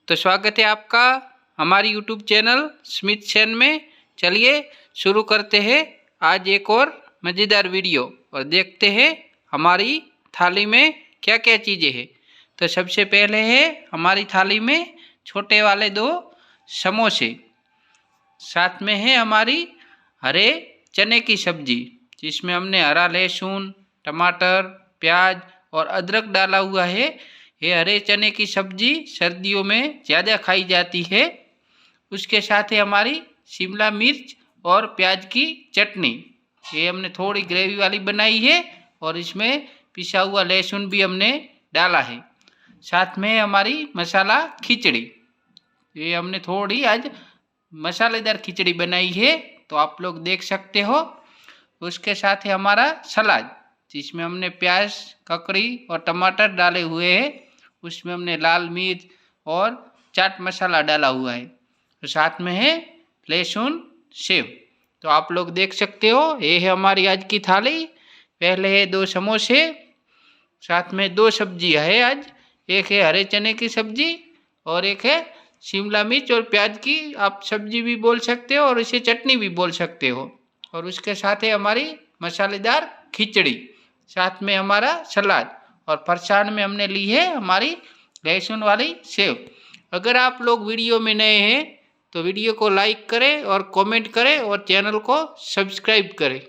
तो स्वागत है आपका हमारी यूट्यूब चैनल स्मिथ चैन में। चलिए शुरू करते हैं आज एक और मज़ेदार वीडियो और देखते हैं हमारी थाली में क्या क्या चीज़ें हैं। तो सबसे पहले है हमारी थाली में छोटे वाले 2 समोसे, साथ में है हमारी हरे चने की सब्जी जिसमें हमने हरा लहसुन, टमाटर, प्याज और अदरक डाला हुआ है। ये हरे चने की सब्जी सर्दियों में ज़्यादा खाई जाती है। उसके साथ ही हमारी शिमला मिर्च और प्याज की चटनी, ये हमने थोड़ी ग्रेवी वाली बनाई है और इसमें पिसा हुआ लहसुन भी हमने डाला है। साथ में हमारी मसाला खिचड़ी, ये हमने थोड़ी आज मसालेदार खिचड़ी बनाई है, तो आप लोग देख सकते हो। उसके साथ ही हमारा सलाद जिसमें हमने प्याज, ककड़ी और टमाटर डाले हुए हैं। उसमें हमने लाल मिर्च और चाट मसाला डाला हुआ है। तो साथ में है लहसुन सेव। तो आप लोग देख सकते हो, ये है हमारी आज की थाली। पहले है 2 समोसे, साथ में 2 सब्जी है आज। एक है हरे चने की सब्जी और एक है शिमला मिर्च और प्याज की, आप सब्जी भी बोल सकते हो और इसे चटनी भी बोल सकते हो। और उसके साथ है हमारी मसालेदार खिचड़ी, साथ में हमारा सलाद और प्रसाद में हमने ली है हमारी लहसुन वाली सेव। अगर आप लोग वीडियो में नए हैं तो वीडियो को लाइक करें और कमेंट करें और चैनल को सब्सक्राइब करें।